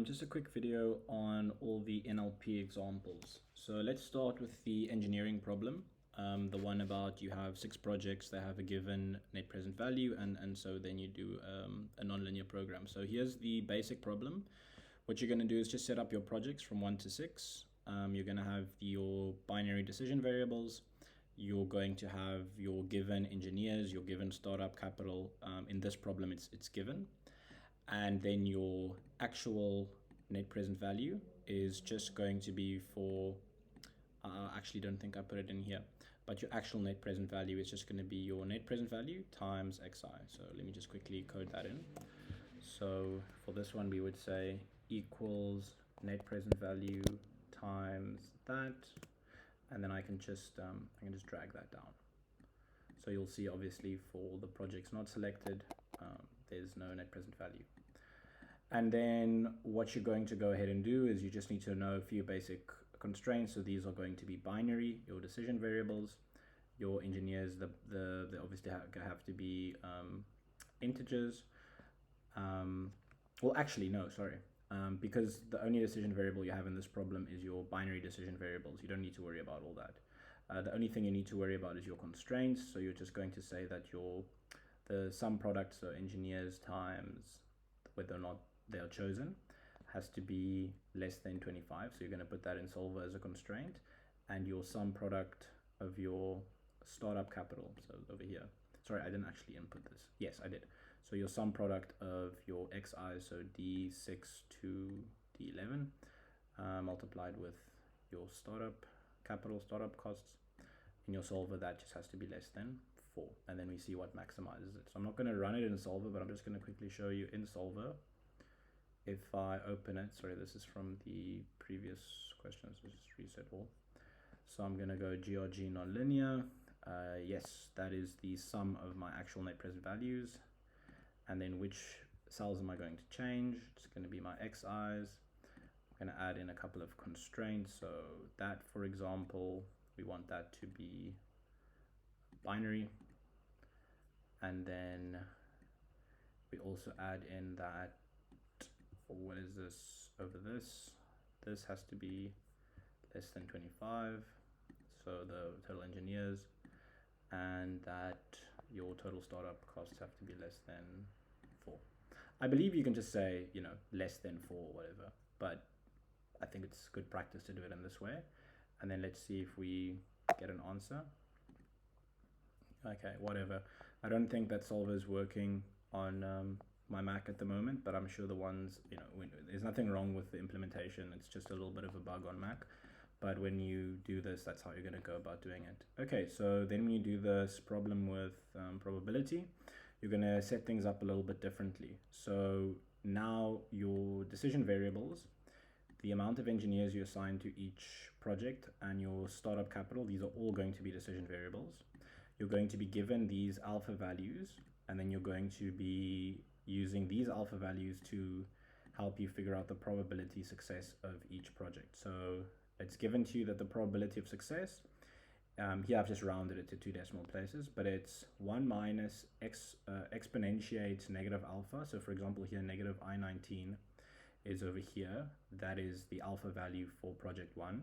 Just a quick video on all the NLP examples. So let's start with the engineering problem. The one about you have 6 projects that have a given net present value, and so then you do a nonlinear program. So here's the basic problem. What you're going to do is just set up your projects from 1 to 6. You're going to have your binary decision variables. You're going to have your given engineers, your given startup capital. In this problem, it's given. And then your actual net present value is just going to be for, I actually don't think I put it in here, but your actual net present value is just going to be your net present value times xi. So let me just quickly code that in. So for this one, we would say equals net present value times that, and then I can just drag that down. So you'll see obviously for the projects not selected, there's no net present value. And then what you're going to go ahead and do is you just need to know a few basic constraints. So these are going to be binary, your decision variables, your engineers, they obviously have to be integers. Well, actually, no, sorry. Because the only decision variable you have in this problem is your binary decision variables. You don't need to worry about all that. The only thing you need to worry about is your constraints. So you're just going to say that the sum product, so engineers times whether or not they are chosen, has to be less than 25. So you're going to put that in solver as a constraint, and your sum product of your startup capital, so over here. Sorry, I didn't actually input this. Yes, I did. So your sum product of your xi, so d6 to d11, multiplied with your startup capital, startup costs. In your solver, that just has to be less than 4. And then we see what maximizes it. So I'm not going to run it in solver, but I'm just going to quickly show you in solver. If I open it, sorry, this is from the previous question, so just reset all. So I'm going to go grg nonlinear. Yes, that is the sum of my actual net present values. And then which cells am I going to change? It's going to be my xi's. I'm going to add in a couple of constraints. So that, for example, we want that to be binary. And then we also add in that, what is this over this? This has to be less than 25. So the total engineers, and that your total startup costs have to be less than 4. I believe you can just say, less than 4 or whatever, but I think it's good practice to do it in this way. And then let's see if we get an answer. Okay, whatever. I don't think that solver is working on my Mac at the moment, but I'm sure the ones, there's nothing wrong with the implementation. It's just a little bit of a bug on Mac. But when you do this, that's how you're going to go about doing it. Okay, so then when you do this problem with probability, you're going to set things up a little bit differently. So now your decision variables, the amount of engineers you assign to each project, and your startup capital, these are all going to be decision variables. You're going to be given these alpha values, and then you're going to be using these alpha values to help you figure out the probability success of each project. So it's given to you that the probability of success, here I've just rounded it to 2 decimal places, but it's 1 minus exponentiate negative alpha. So for example, here negative I19 is over here. That is the alpha value for project 1.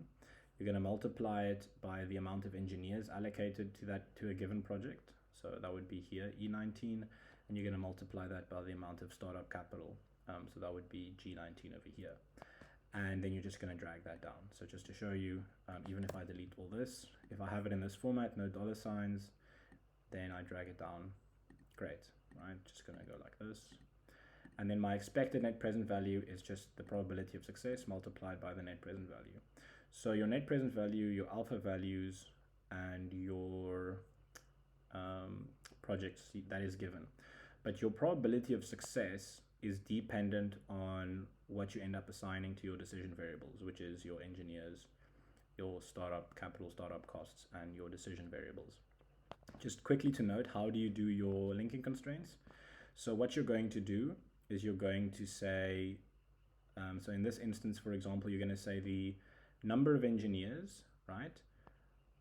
You're going to multiply it by the amount of engineers allocated to a given project. So that would be here E19, and you're going to multiply that by the amount of startup capital. So that would be G19 over here. And then you're just going to drag that down. So just to show you, even if I delete all this, if I have it in this format, no dollar signs, then I drag it down. Great, right? Just going to go like this. And then my expected net present value is just the probability of success multiplied by the net present value. So your net present value, your alpha values, and your projects, that is given. But your probability of success is dependent on what you end up assigning to your decision variables, which is your engineers, your startup capital, startup costs, and your decision variables. Just quickly to note, how do you do your linking constraints? So what you're going to do is you're going to say, so in this instance, for example, you're going to say the number of engineers, right,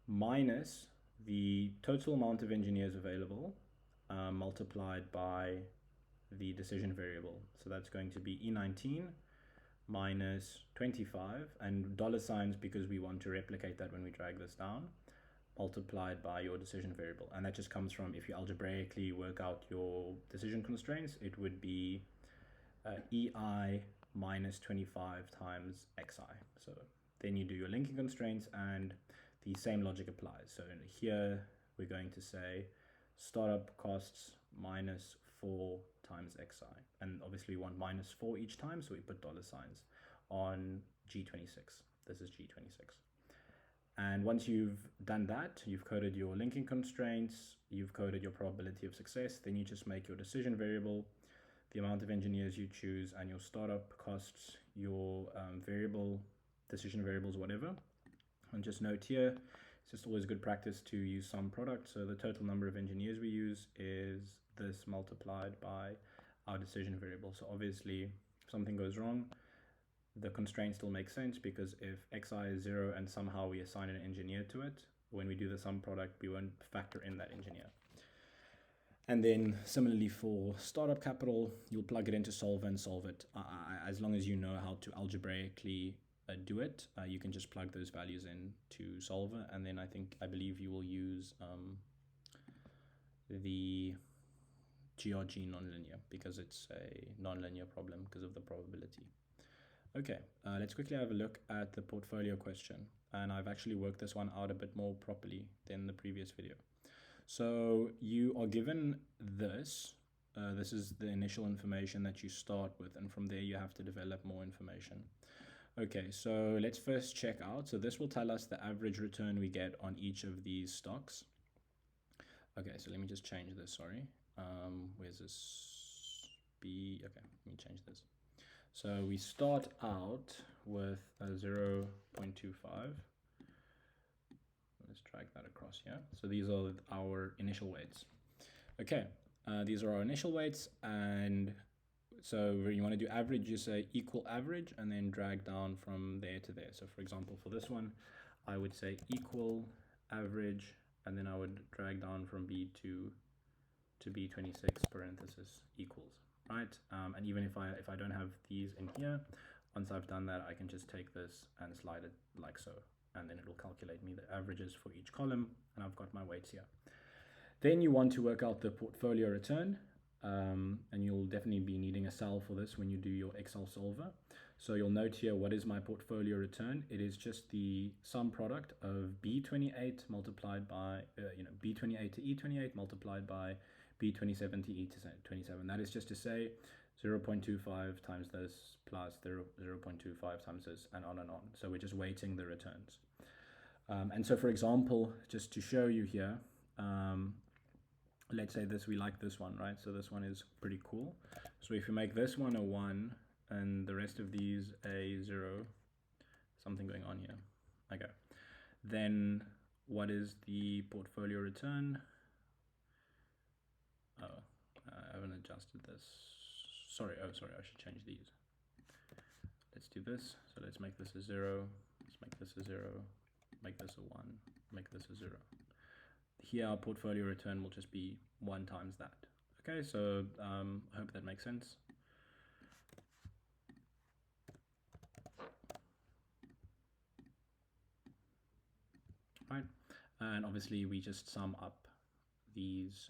minus the total amount of engineers available multiplied by the decision variable. So that's going to be E19 minus 25, and dollar signs because we want to replicate that when we drag this down, multiplied by your decision variable. And that just comes from, if you algebraically work out your decision constraints, it would be EI minus 25 times XI. So then you do your linking constraints and the same logic applies. So here we're going to say startup costs minus 4 times XI. And obviously we want minus 4 each time, so we put dollar signs on G26. This is G26. And once you've done that, you've coded your linking constraints, you've coded your probability of success, then you just make your decision variable, the amount of engineers you choose, and your startup costs, your variable, decision variables, whatever. And just note here, it's just always good practice to use sum product. So the total number of engineers we use is this multiplied by our decision variable. So obviously, if something goes wrong, the constraint still makes sense, because if xi is 0 and somehow we assign an engineer to it, when we do the sum product, we won't factor in that engineer. And then similarly for startup capital, you'll plug it into Solver and solve it. As long as you know how to algebraically do it, you can just plug those values in to Solver, and then I believe you will use the GRG nonlinear, because it's a nonlinear problem because of the probability. Okay, let's quickly have a look at the portfolio question, and I've actually worked this one out a bit more properly than the previous video. So you are given this. This is the initial information that you start with, and from there you have to develop more information. Okay, so let's first check out. So this will tell us the average return we get on each of these stocks. Okay, so let me just change this, sorry. Where's this B? Okay, let me change this. So we start out with a 0.25. Let's drag that across here. So these are our initial weights. Okay, these are our initial weights, and so when you want to do average, you say equal average and then drag down from there to there. So for example, for this one, I would say equal average, and then I would drag down from B2 to B26 parenthesis equals, right? And even if I don't have these in here, once I've done that, I can just take this and slide it like so, and then it will calculate me the averages for each column, and I've got my weights here. Then you want to work out the portfolio return, and you'll definitely be needing a cell for this when you do your Excel solver. So you'll note here, what is my portfolio return? It is just the sum product of B28 multiplied by, B28 to E28 multiplied by B27 to E27. That is just to say 0.25 times this plus 0.25 times this, and on and on. So we're just weighting the returns. And so for example, just to show you here, let's say we like this one, right? So this one is pretty cool. So if you make this one a 1 and the rest of these a 0, something going on here. Okay. Then what is the portfolio return? Oh, I haven't adjusted this. Sorry, I should change these. Let's do this. So let's make this a 0. Let's make this a 0. Make this a 1. Make this a 0. Here our portfolio return will just be 1 times that. Okay, so I hope that makes sense. Right, and obviously we just sum up these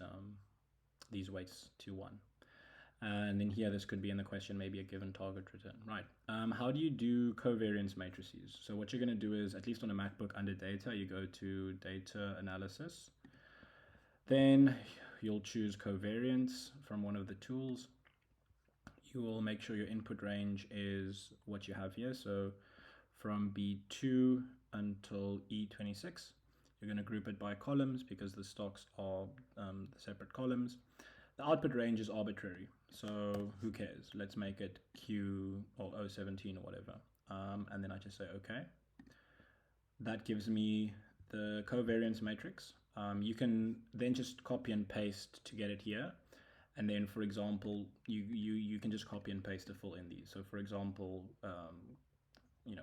weights to 1. And then here, this could be in the question, maybe a given target return. Right, how do you do covariance matrices? So what you're going to do is, at least on a MacBook under data, you go to data analysis. Then you'll choose covariance from one of the tools. You will make sure your input range is what you have here. So from B2 until E26, you're going to group it by columns because the stocks are separate columns. The output range is arbitrary, so who cares? Let's make it Q or 017 or whatever. And then I just say okay. That gives me the covariance matrix. You can then just copy and paste to get it here. And then, for example, you can just copy and paste to fill in these. So for example,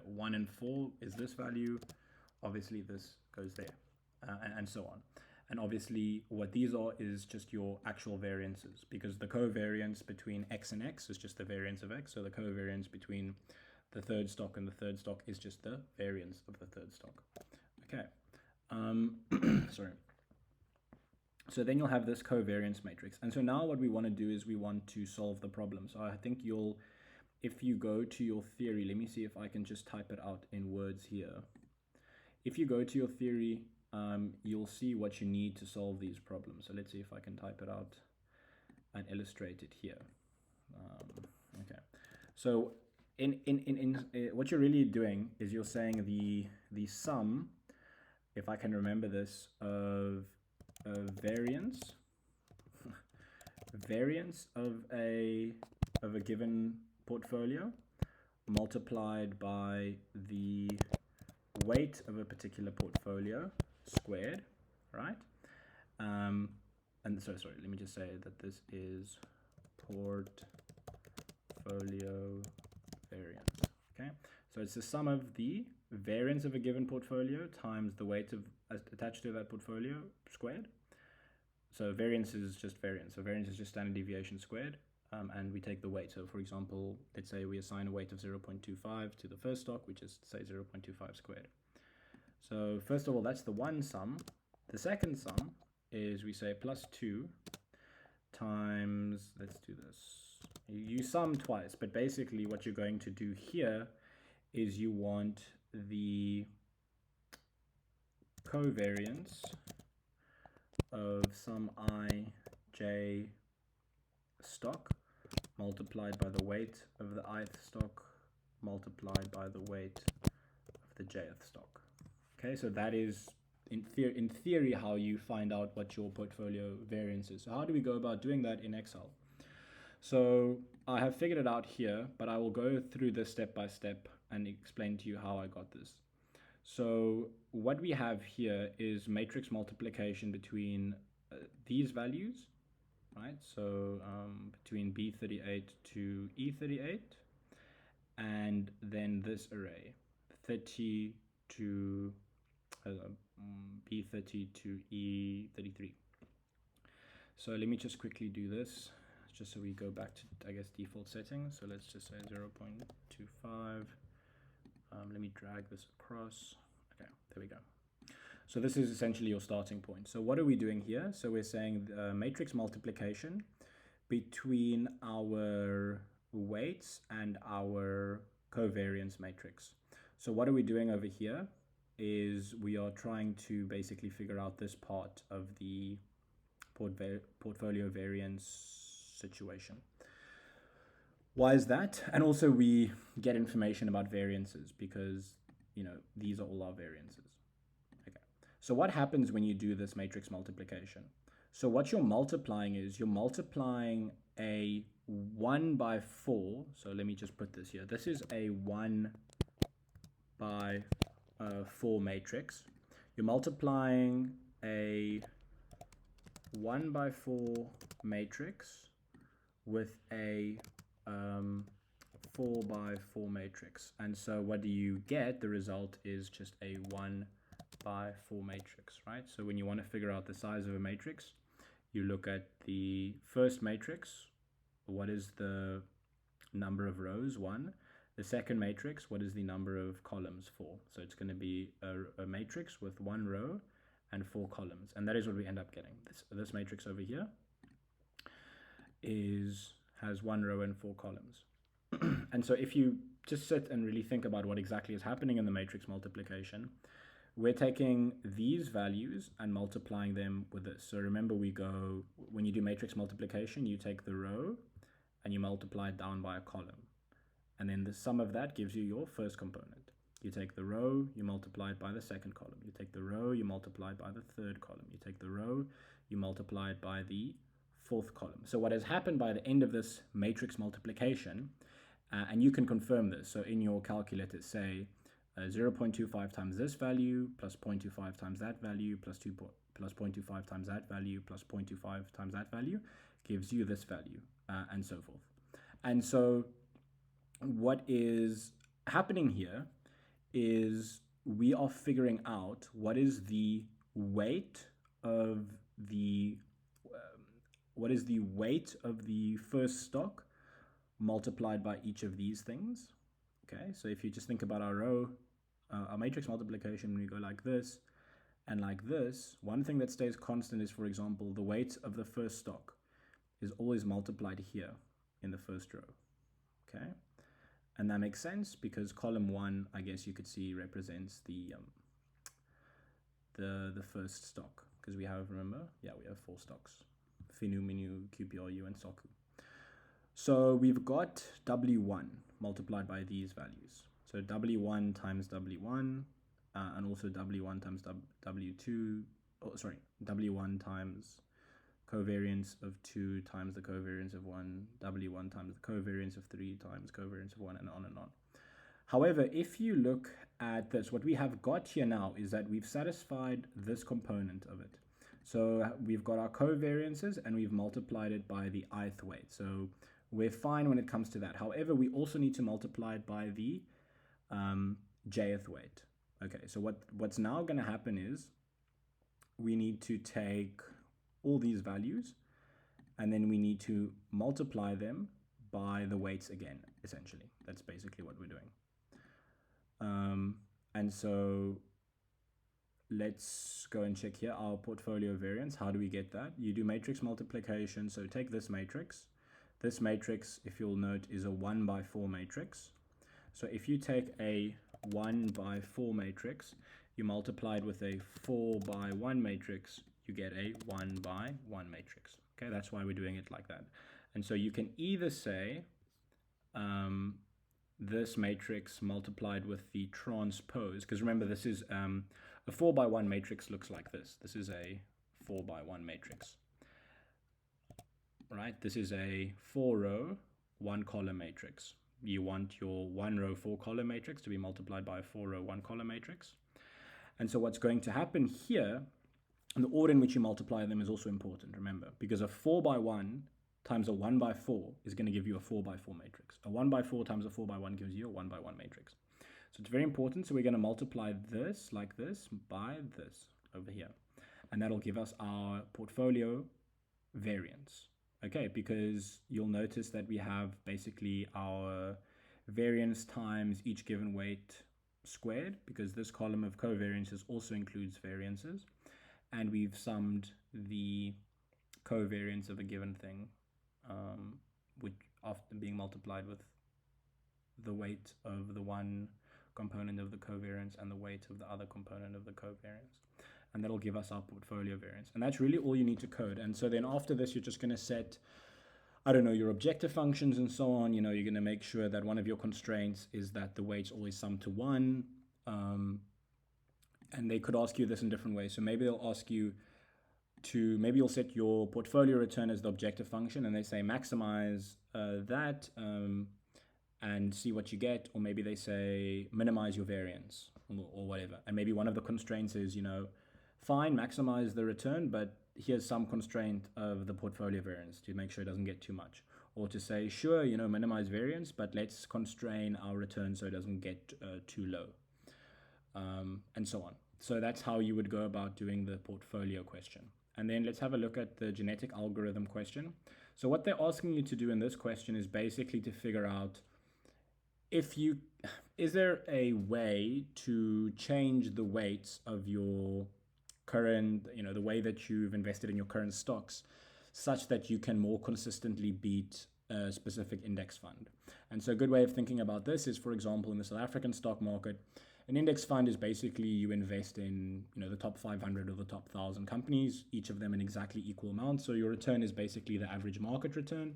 1 and 4 is this value. Obviously, this goes there, and so on. And obviously, what these are is just your actual variances, because the covariance between x and x is just the variance of x. So the covariance between the third stock, and the third stock is just the variance of the third stock. Okay, sorry. So then you'll have this covariance matrix. And so now what we want to do is we want to solve the problem. So I think if you go to your theory, let me see if I can just type it out in words here. If you go to your theory, you'll see what you need to solve these problems. So let's see if I can type it out and illustrate it here. Okay, so what you're really doing is you're saying the sum, if I can remember this, of variance of a given portfolio multiplied by the weight of a particular portfolio squared, right? And sorry, let me just say that this is portfolio variance. Okay, so it's the sum of the variance of a given portfolio times the weight of attached to that portfolio squared. So variance is just variance. So variance is just standard deviation squared, and we take the weight. So for example, let's say we assign a weight of 0.25 to the first stock, we just say 0.25 squared. So first of all, that's the one sum. The second sum is we say plus 2 times, let's do this. You sum twice, but basically what you're going to do here is you want the covariance of some I, j stock multiplied by the weight of the ith stock multiplied by the weight of the jth stock. Okay, so that is in theory how you find out what your portfolio variance is. So how do we go about doing that in Excel? So I have figured it out here, but I will go through this step by step and explain to you how I got this. So what we have here is matrix multiplication between these values, right? So between B38 to E38, and then this array, 30 to B30 to E33. So let me just quickly do this, just so we go back to, I guess, default settings. So let's just say 0.25. Let me drag this across. Okay, there we go. So this is essentially your starting point. So what are we doing here? So we're saying matrix multiplication between our weights and our covariance matrix. So what are we doing over here is we are trying to basically figure out this part of the portfolio variance situation. Why is that? And also we get information about variances because, you know, these are all our variances. Okay. So what happens when you do this matrix multiplication? So what you're multiplying is you're multiplying a 1 by 4. So let me just put this here. This is a 1 by 4 matrix. You're multiplying a 1 by 4 matrix with a 4 by 4 matrix. And so what do you get? The result is just a 1 by 4 matrix, right? So when you want to figure out the size of a matrix, you look at the first matrix. What is the number of rows? 1. The second matrix, what is the number of columns? 4. So it's going to be a matrix with 1 row and 4 columns. And that is what we end up getting. This matrix over here has 1 row and 4 columns. And so if you just sit and really think about what exactly is happening in the matrix multiplication, we're taking these values and multiplying them with this. So remember, when you do matrix multiplication, you take the row and you multiply it down by a column. And then the sum of that gives you your first component. You take the row, you multiply it by the second column. You take the row, you multiply it by the third column. You take the row, you multiply it by the fourth column. So what has happened by the end of this matrix multiplication, and you can confirm this. So in your calculator, say 0.25 times this value plus 0.25 times that value plus 0.25 times that value plus 0.25 times that value gives you this value, and so forth. And so what is happening here is we are figuring out what is the weight of the first stock multiplied by each of these things. Okay, so if you just think about our row, our matrix multiplication, we go like this and like this, one thing that stays constant is, for example, the weight of the first stock is always multiplied here in the first row. Okay, and that makes sense because column 1, I guess you could see, represents the first stock, because we have, remember, yeah, we have 4 stocks: Finu, Minu, QPRU, and Soku. So we've got W1 multiplied by these values. So W1 times W1, and also W1 times W2, oh, sorry, W1 times covariance of 2 times the covariance of 1, W1 times the covariance of 3 times covariance of 1, and on and on. However, if you look at this, what we have got here now is that we've satisfied this component of it. So we've got our covariances and we've multiplied it by the ith weight. So we're fine when it comes to that. However, we also need to multiply it by the jth weight. Okay, so what's now going to happen is we need to take all these values and then we need to multiply them by the weights again, essentially. That's basically what we're doing. And so let's go and check here our portfolio variance. How do we get that? You do matrix multiplication. So take this matrix. This matrix, if you'll note, is a 1 by 4 matrix. So if you take a 1 by 4 matrix, you multiply it with a 4 by 1 matrix, you get a 1 by 1 matrix. Okay, that's why we're doing it like that. And so you can either say this matrix multiplied with the transpose, because remember this is a 4 by 1 matrix looks like this. This is a 4 by 1 matrix. Right, this is a 4 row 1 column matrix. You want your 1 row 4 column matrix to be multiplied by a 4 row 1 column matrix. And so what's going to happen here, and the order in which you multiply them is also important, remember, because a 4 by 1 times a 1 by 4 is going to give you a 4 by 4 matrix. A 1 by 4 times a 4 by 1 gives you a 1 by 1 matrix. So it's very important. So we're going to multiply this like this by this over here. And that'll give us our portfolio variance. Okay, because you'll notice that we have basically our variance times each given weight squared, because this column of covariances also includes variances. And we've summed the covariance of a given thing, which often being multiplied with the weight of the one component of the covariance and the weight of the other component of the covariance. And that'll give us our portfolio variance. And that's really all you need to code. And so then after this, you're just going to set, I don't know, your objective functions and so on. You know, you're going to make sure that one of your constraints is that the weights always sum to 1. And they could ask you this in different ways. So maybe they'll ask you to, maybe you'll set your portfolio return as the objective function and they say maximize that and see what you get. Or maybe they say minimize your variance or whatever. And maybe one of the constraints is, you know, fine, maximize the return, but here's some constraint of the portfolio variance to make sure it doesn't get too much. Or to say, sure, you know, minimize variance, but let's constrain our return so it doesn't get too low, and so on. So that's how you would go about doing the portfolio question. And then let's have a look at the genetic algorithm question. So what they're asking you to do in this question is basically to figure out is there a way to change the weights of your current, you know, the way that you've invested in your current stocks such that you can more consistently beat a specific index fund. And so a good way of thinking about this is, for example, in the South African stock market, an index fund is basically you invest in, you know, the top 500 or the top 1,000 companies, each of them in exactly equal amounts. So your return is basically the average market return.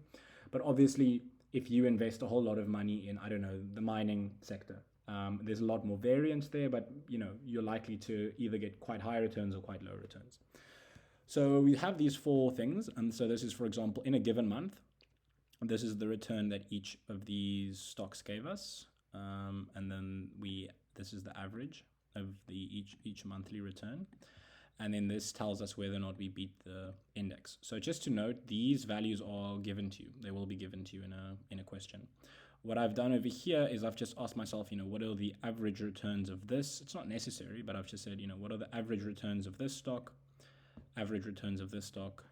But obviously, if you invest a whole lot of money in, I don't know, the mining sector, there's a lot more variance there, but you know, you're likely to either get quite high returns or quite low returns. So we have these 4 things. And so this is, for example, in a given month, this is the return that each of these stocks gave us. And then this is the average of the each monthly return. And then this tells us whether or not we beat the index. So just to note, these values are given to you. They will be given to you in a question. What I've done over here is I've just asked myself, you know, what are the average returns of this? It's not necessary, but I've just said, you know, what are the average returns of this stock, average returns of this stock,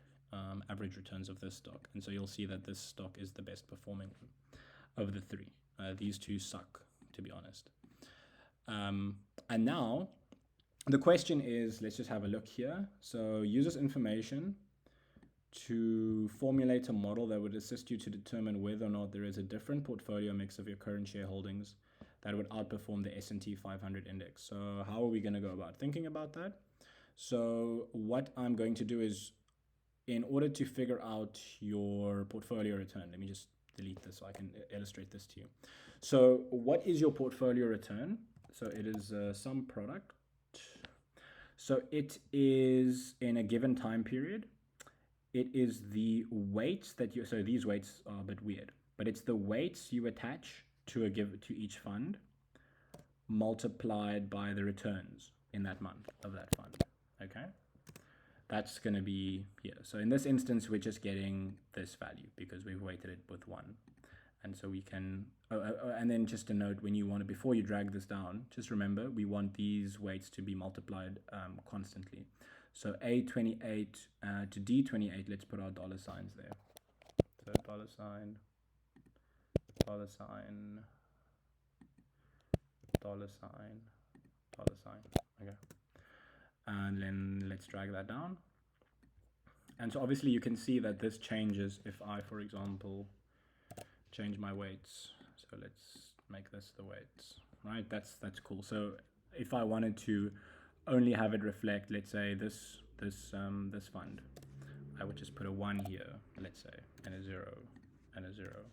average returns of this stock. And so you'll see that this stock is the best performing one of the 3. These 2 suck to be honest. And now the question is, let's just have a look here. So use this information to formulate a model that would assist you to determine whether or not there is a different portfolio mix of your current shareholdings that would outperform the S&P 500 index. So how are we going to go about thinking about that? So what I'm going to do is, in order to figure out your portfolio return, let me just delete this so I can illustrate this to you. So what is your portfolio return? So it is some product. So it is in a given time period. It is the weights that you, so these weights are a bit weird, but it's the weights you attach to each fund multiplied by the returns in that month of that fund. Okay, that's going to be here. So in this instance, we're just getting this value because we've weighted it with 1. And so we can, and then just a note, when you want to, before you drag this down, just remember, we want these weights to be multiplied constantly. So A28 to D28, let's put our dollar signs there. So dollar sign, dollar sign, dollar sign, dollar sign. Okay. And then let's drag that down. And so obviously you can see that this changes if I, for example, change my weights. So let's make this the weights, right? That's cool. So if I wanted to only have it reflect, let's say this fund, I would just put a 1 here, let's say, and a 0, and a 0,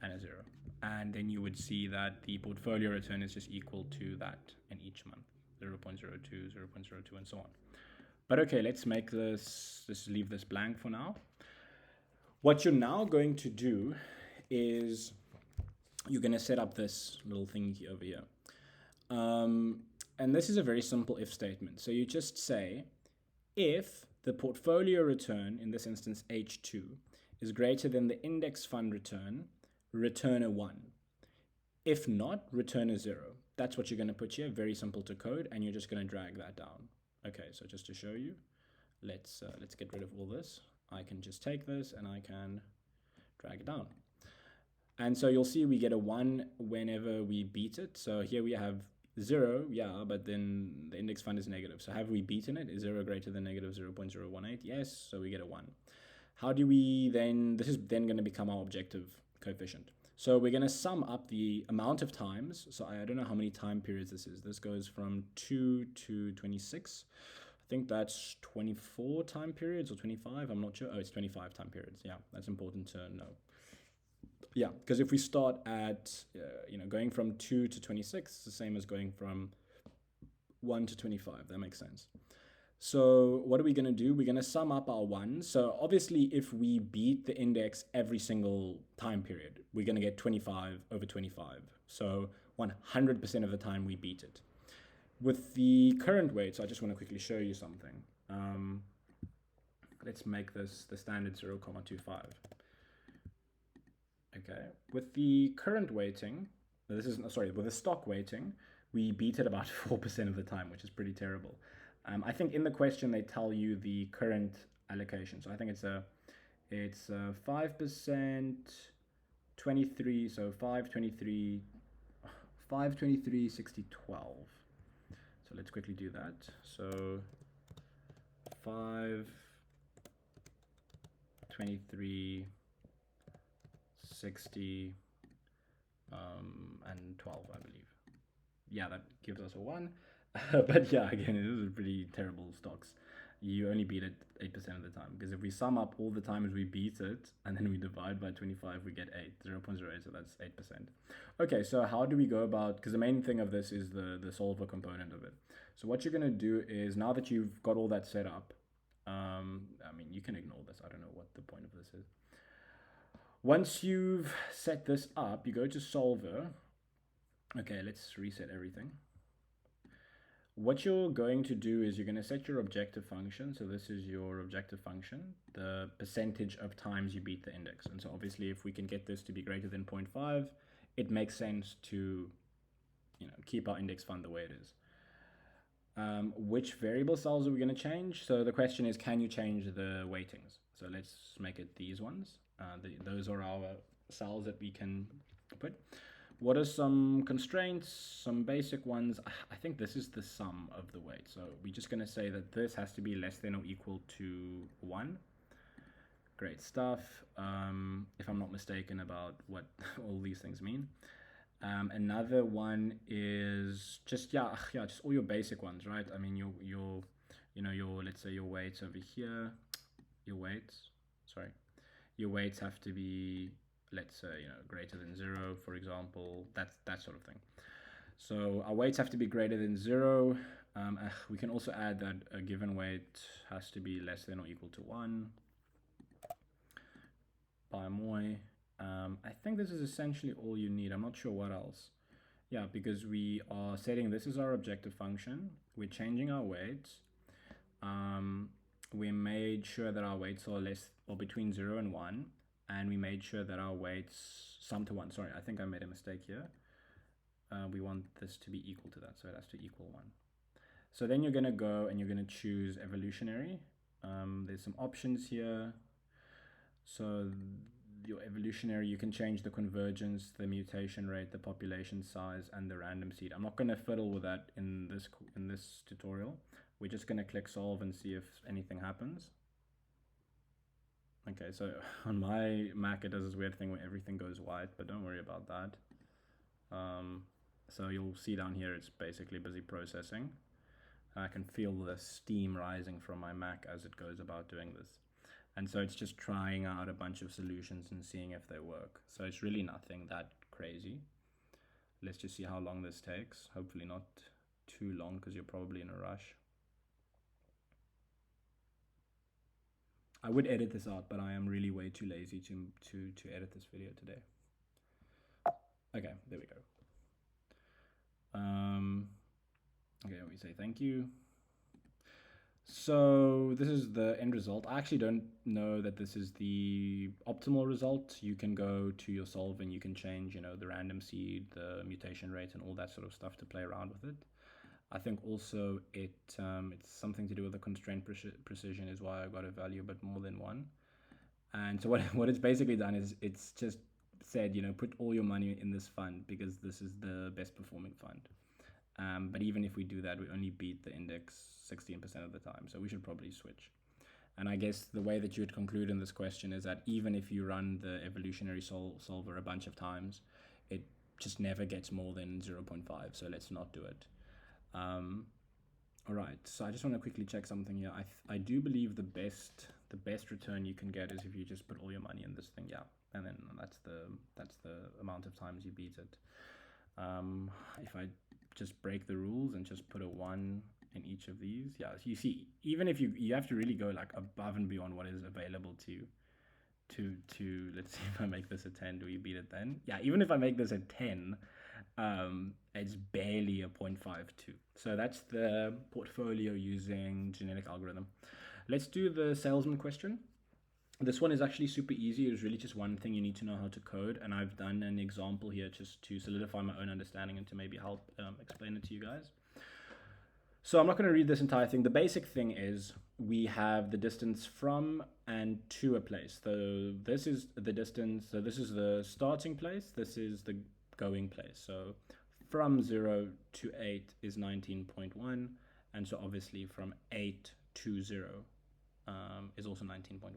and a 0. And then you would see that the portfolio return is just equal to that in each month, 0.02, 0.02, and so on. But okay, let's make this, just leave this blank for now. What you're now going to do is you're going to set up this little thing over here. And this is a very simple if statement. So you just say, if the portfolio return, in this instance H2, is greater than the index fund return, return a 1. If not, return a 0. That's what you're going to put here. Very simple to code, and you're just going to drag that down. Okay, so just to show you, let's get rid of all this. I can just take this and I can drag it down. And so you'll see we get a 1 whenever we beat it. So here we have 0, yeah, but then the index fund is negative. So have we beaten it? Is 0 greater than negative 0.018? Yes, so we get a 1. How do we then, this is then going to become our objective coefficient. So we're going to sum up the amount of times. So I don't know how many time periods this is. This goes from 2 to 26. I think that's 24 time periods or 25. I'm not sure. Oh, it's 25 time periods. Yeah, that's important to know. Yeah, because if we start at, going from 2 to 26, it's the same as going from 1 to 25. That makes sense. So what are we going to do? We're going to sum up our 1s. So obviously, if we beat the index every single time period, we're going to get 25 over 25. So 100% of the time we beat it. With the current weights, I just want to quickly show you something. Let's make this the standard 0.25. Okay, with the current weighting, with the stock weighting, we beat it about 4% of the time, which is pretty terrible. I think in the question they tell you the current allocation. So I think it's 5%, 23, so 523, 60, 12. So let's quickly do that. So 5, 23, 60, and 12, I believe. Yeah, that gives us a 1. But yeah, again, it is pretty terrible stocks. You only beat it 8% of the time, because if we sum up all the times we beat it and then we divide by 25, we get 0.08, so that's 8%. Okay, so how do we go about, because the main thing of this is the solver component of it. So what you're going to do is, now that you've got all that set up, you can ignore this. I don't know what the point of this is. Once you've set this up, you go to solver. Okay, let's reset everything. What you're going to do is you're going to set your objective function. So this is your objective function, the percentage of times you beat the index. And so obviously if we can get this to be greater than 0.5, it makes sense to keep our index fund the way it is. Which variable cells are we going to change? So the question is, can you change the weightings? So let's make it these ones. Those are our cells that we can put. What are some constraints, some basic ones? I think this is the sum of the weight. So we're just going to say that this has to be less than or equal to 1. Great stuff. If I'm not mistaken about what all these things mean. Another one is just, just all your basic ones, right? I mean, let's say your weights over here, your weights have to be, let's say, greater than 0, for example, that sort of thing. So our weights have to be greater than 0. We can also add that a given weight has to be less than or equal to 1 by moi. I think this is essentially all you need. I'm not sure what else. Yeah, because we are setting this is our objective function. We're changing our weights. We made sure that our weights are less or between 0 and 1, and we made sure that our weights sum to 1. Sorry, I think I made a mistake here. We want this to be equal to that, so it has to equal 1. So then you're going to go and you're going to choose evolutionary. There's some options here. So your evolutionary, you can change the convergence, the mutation rate, the population size, and the random seed. I'm not going to fiddle with that in this tutorial. We're just going to click solve and see if anything happens. Okay, so on my Mac it does this weird thing where everything goes white, but don't worry about that. So you'll see down here it's basically busy processing. I can feel the steam rising from my Mac as it goes about doing this. And so it's just trying out a bunch of solutions and seeing if they work. So it's really nothing that crazy. Let's just see how long this takes. Hopefully not too long, because you're probably in a rush. I would edit this out, but I am really way too lazy to edit this video today. Okay, there we go. Okay, we say thank you. So this is the end result. I actually don't know that this is the optimal result. You can go to your solve and you can change, the random seed, the mutation rate, and all that sort of stuff to play around with it. I think also it's something to do with the constraint precision is why I got a value but more than 1. And so what it's basically done is it's just said, put all your money in this fund because this is the best performing fund. But even if we do that, we only beat the index 16% of the time. So we should probably switch. And I guess the way that you would conclude in this question is that even if you run the evolutionary solver a bunch of times, it just never gets more than 0.5. So let's not do it. All right. So I just want to quickly check something here. I do believe the best return you can get is if you just put all your money in this thing. Yeah. And then that's the amount of times you beat it. If I just break the rules and just put a 1 in each of these, yeah, so you see, even if you have to really go like above and beyond what is available to let's see, if I make this a 10, do we beat it then? Yeah, even if I make this a 10, it's barely a 0.52. So that's the portfolio using genetic algorithm. Let's do the salesman question. This one is actually super easy. It's really just one thing you need to know how to code, and I've done an example here just to solidify my own understanding and to maybe help explain it to you guys. So I'm not going to read this entire thing. The basic thing is we have the distance from and to a place. So this is the distance. So this is the starting place. This is the going place. So from 0 to 8 is 19.1. And so obviously from 8 to 0 is also 19.1.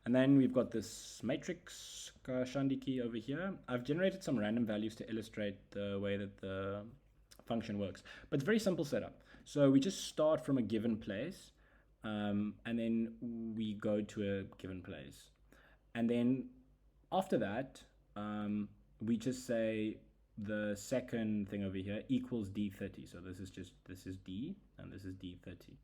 And then we've got this matrix Shandiki over here. I've generated some random values to illustrate the way that the function works. But it's a very simple setup. So we just start from a given place, and then we go to a given place. And then after that, we just say the second thing over here equals D30. So this is D, and this is D30.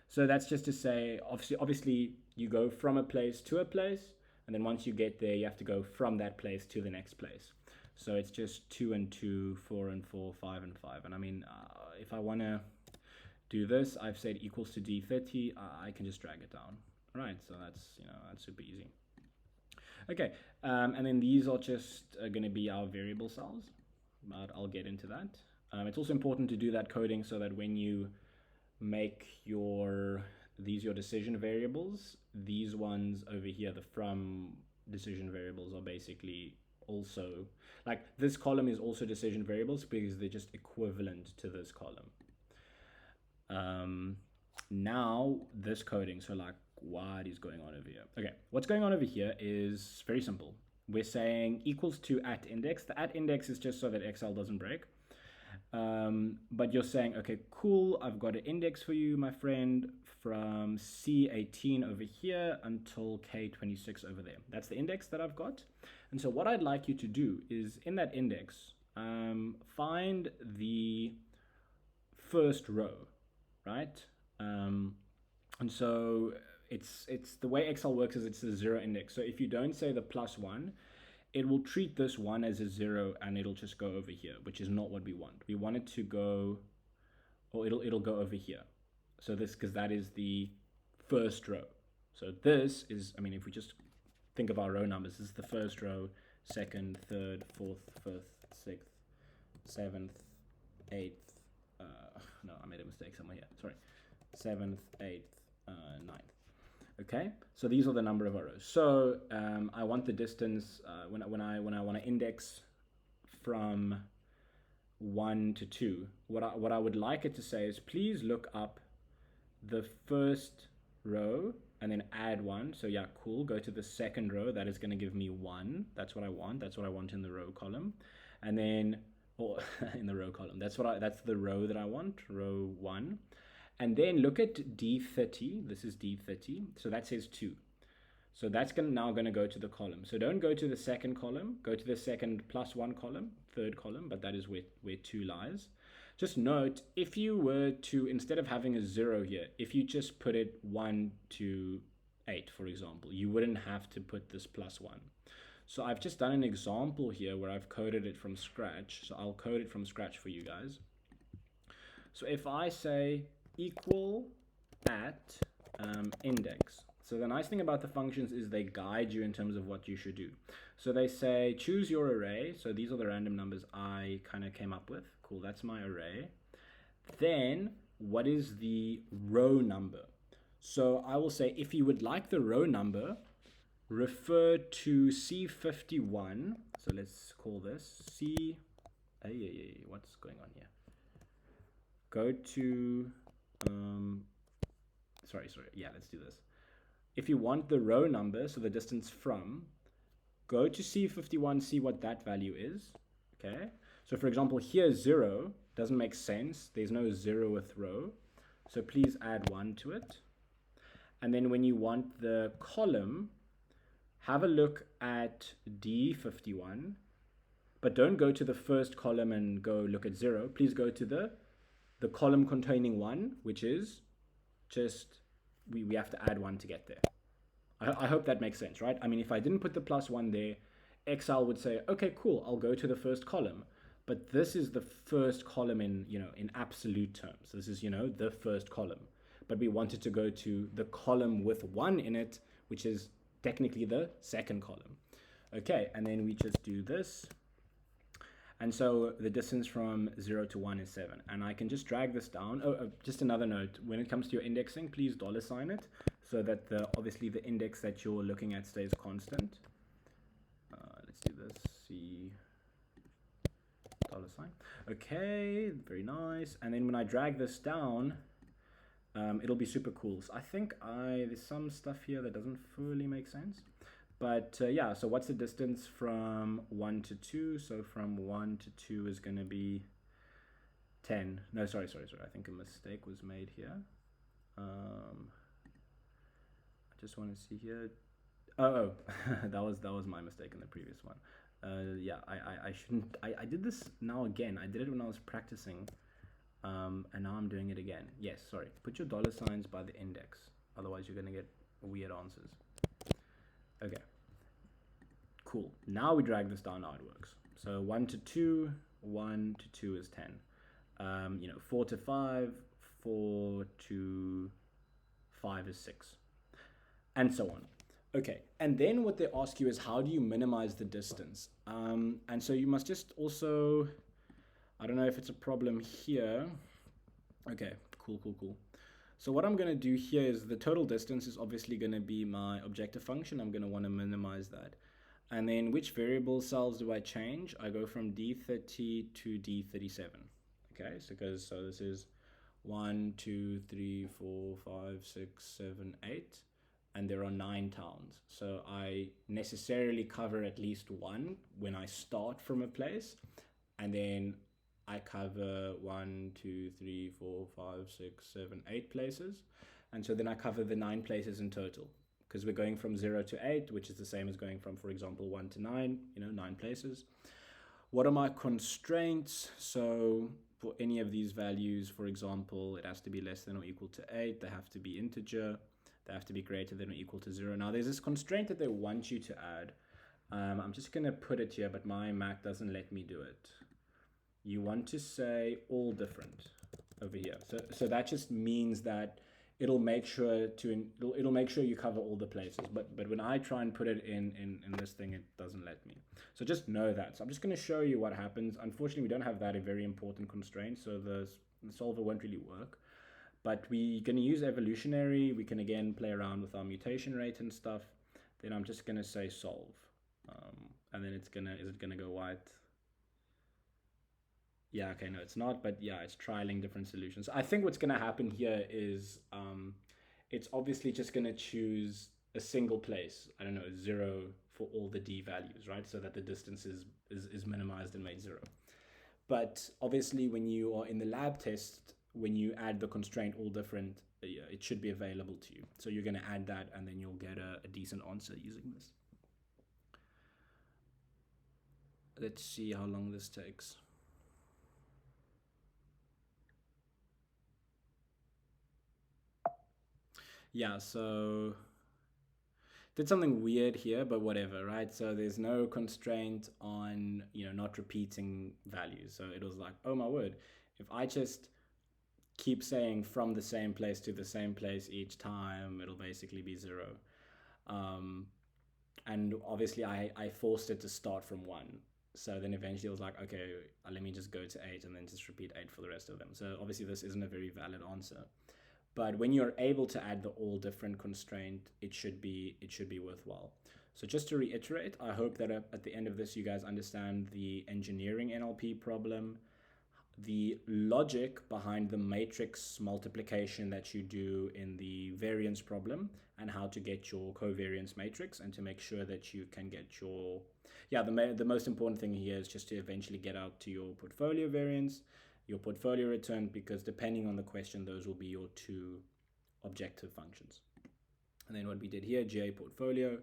So that's just to say, obviously you go from a place to a place, and then once you get there, you have to go from that place to the next place. So it's just 2 and 2, 4 and 4, 5 and 5. And I mean, if I want to do this, I've said equals to D30, I can just drag it down. All right, so that's super easy. Okay, and then these are just going to be our variable cells, but I'll get into that. It's also important to do that coding so that when you make your decision variables, these ones over here, the from decision variables, are basically also, like this column is also decision variables because they're just equivalent to this column. Now this coding, so like what is going on over here? Okay, what's going on over here is very simple. We're saying equals to @index. The @index is just so that Excel doesn't break. But you're saying, okay, cool, I've got an index for you, my friend, from C18 over here until K26 over there. That's the index that I've got. And so what I'd like you to do is in that index, find the first row, right? And so it's the way Excel works is it's a 0 index. So if you don't say the +1, it will treat this 1 as a 0 and it'll just go over here, which is not what we want. We want it to go, or it'll go over here. So this, because that is the first row. So this is, I mean, if we just think of our row numbers, this is the first row, second, third, fourth, fifth, sixth, seventh, eighth, no, I made a mistake somewhere here, sorry, seventh, eighth, ninth. Okay, so these are the number of rows. So I want the distance when I want to index from 1 to 2. What I would like it to say is please look up the first row and then add 1. So yeah, cool. Go to the second row. That is going to give me 1. That's what I want. That's what I want in the row column. And then, or in the row column. That's the row that I want. Row 1. And then look at D30. This is D30. So that says 2. So that's now going to go to the column. So don't go to the second column. Go to the second +1 column, third column, but that is where 2 lies. Just note, if you were to, instead of having a 0 here, if you just put it 1 to 8, for example, you wouldn't have to put this +1. So I've just done an example here where I've coded it from scratch. So I'll code it from scratch for you guys. So if I say equal @index. So the nice thing about the functions is they guide you in terms of what you should do. So they say choose your array. So these are the random numbers I kind of came up with. Cool, that's my array. Then what is the row number? So I will say if you would like the row number, refer to C51. So let's call this C. What's going on here? Go to yeah, let's do this. If you want the row number, so the distance from, go to C51, see what that value is. Okay, so for example here 0 doesn't make sense. There's no 0th row, so please add 1 to it. And then when you want the column, have a look at D51, but don't go to the first column and go look at 0. Please go to the column containing 1, which is just, we have to add 1 to get there. I hope that makes sense, right? I mean, if I didn't put the +1 there, Excel would say, okay, cool, I'll go to the first column. But this is the first column in, in absolute terms. This is, the first column. But we wanted to go to the column with 1 in it, which is technically the second column. Okay, and then we just do this. And so the distance from 0 to 1 is 7. And I can just drag this down. Just another note, when it comes to your indexing, please $sign it so that obviously the index that you're looking at stays constant. Let's do this, C $sign. Okay, very nice. And then when I drag this down, it'll be super cool. So I think there's some stuff here that doesn't fully make sense. But yeah, so what's the distance from 1 to 2? So from 1 to 2 is going to be 10. No, sorry. I think a mistake was made here. I just want to see here. Oh, that was my mistake in the previous one. Yeah, I shouldn't. I did this now again. I did it when I was practicing, and now I'm doing it again. Yes, sorry. Put your $signs by the index. Otherwise, you're going to get weird answers. Okay, cool. Now we drag this down how it works. So 1 to 2, 1 to 2 is 10. 4 to 5, 4 to 5 is 6, and so on. Okay, and then what they ask you is how do you minimize the distance? And so you must just also, I don't know if it's a problem here. Okay, cool. So what I'm going to do here is the total distance is obviously going to be my objective function. I'm going to want to minimize that. And then which variable cells do I change? I go from D30 to D37. Okay, so this is 1, 2, 3, 4, 5, 6, 7, 8, and there are 9 towns. So I necessarily cover at least one when I start from a place, and then I cover 1, 2, 3, 4, 5, 6, 7, 8 places. And so then I cover the 9 places in total, because we're going from 0 to 8, which is the same as going from, for example, 1 to 9, 9 places. What are my constraints? So for any of these values, for example, it has to be less than or equal to 8. They have to be integer. They have to be greater than or equal to 0. Now, there's this constraint that they want you to add. I'm just going to put it here, but my Mac doesn't let me do it. You want to say all different over here. So that just means that it'll make sure you cover all the places. But when I try and put it in this thing, it doesn't let me. So just know that. So I'm just going to show you what happens. Unfortunately, we don't have that a very important constraint, so the solver won't really work. But we're going to use evolutionary. We can again play around with our mutation rate and stuff. Then I'm just going to say solve. And then is it going to go white? Yeah, okay, no, it's not, but yeah, it's trialing different solutions. I think what's going to happen here is it's obviously just going to choose a single place. I don't know, 0 for all the D values, right? So that the distance is minimized and made 0. But obviously when you are in the lab test, when you add the constraint all different, it should be available to you. So you're going to add that and then you'll get a decent answer using this. Let's see how long this takes. Yeah, so did something weird here, but whatever, right? So there's no constraint on, not repeating values. So it was like, oh my word, if I just keep saying from the same place to the same place each time, it'll basically be 0. And obviously I forced it to start from 1. So then eventually it was like, okay, let me just go to 8 and then just repeat 8 for the rest of them. So obviously this isn't a very valid answer. But when you're able to add the all different constraint, it should be worthwhile. So just to reiterate, I hope that at the end of this, you guys understand the engineering NLP problem, the logic behind the matrix multiplication that you do in the variance problem, and how to get your covariance matrix, and to make sure that you can get your, the most important thing here is just to eventually get out to your portfolio variance, your portfolio return, because depending on the question, those will be your 2 objective functions. And then what we did here, GA portfolio,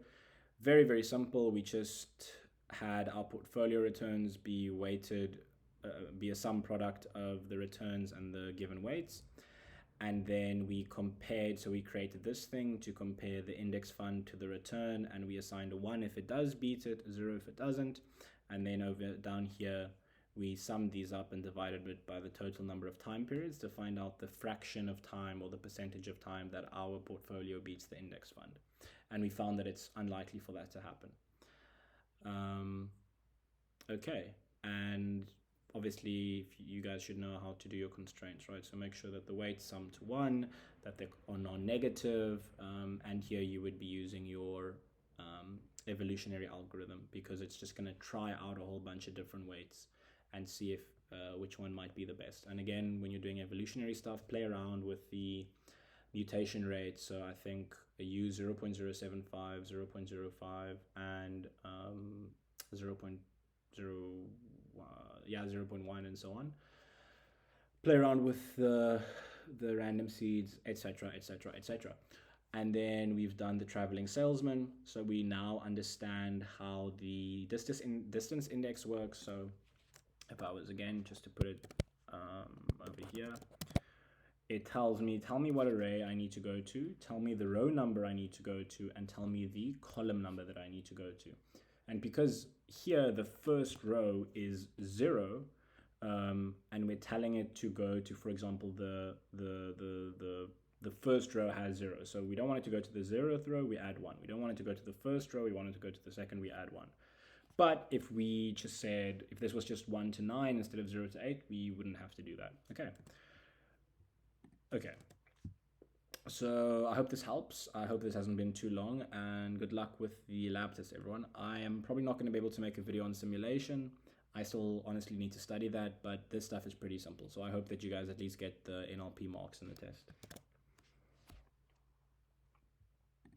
very, very simple. We just had our portfolio returns be weighted, be a sum product of the returns and the given weights. And then we compared, so we created this thing to compare the index fund to the return, and we assigned a 1 if it does beat it, a 0 if it doesn't. And then over down here, we summed these up and divided it by the total number of time periods to find out the fraction of time or the percentage of time that our portfolio beats the index fund. And we found that it's unlikely for that to happen. Okay, and obviously you guys should know how to do your constraints, right? So make sure that the weights sum to 1, that they are non-negative, and here you would be using your evolutionary algorithm, because it's just going to try out a whole bunch of different weights and see if which one might be the best. And again, when you're doing evolutionary stuff, play around with the mutation rate. So I think a U 0.075, 0.05, and 0.01, and so on. Play around with the random seeds, etc., etc., etc. And then we've done the traveling salesman. So we now understand how the distance index works. So if I was, again, just to put it over here, it tells me, tell me what array I need to go to, tell me the row number I need to go to, and tell me the column number that I need to go to. And because here the first row is 0, and we're telling it to go to, for example, the first row has 0. So we don't want it to go to the 0th row, we add 1. We don't want it to go to the first row, we want it to go to the second, we add 1. But if we just said, if this was just 1 to 9 instead of 0 to 8, we wouldn't have to do that. Okay. So I hope this helps. I hope this hasn't been too long, and good luck with the lab test, everyone. I am probably not going to be able to make a video on simulation. I still honestly need to study that, but this stuff is pretty simple. So I hope that you guys at least get the NLP marks in the test.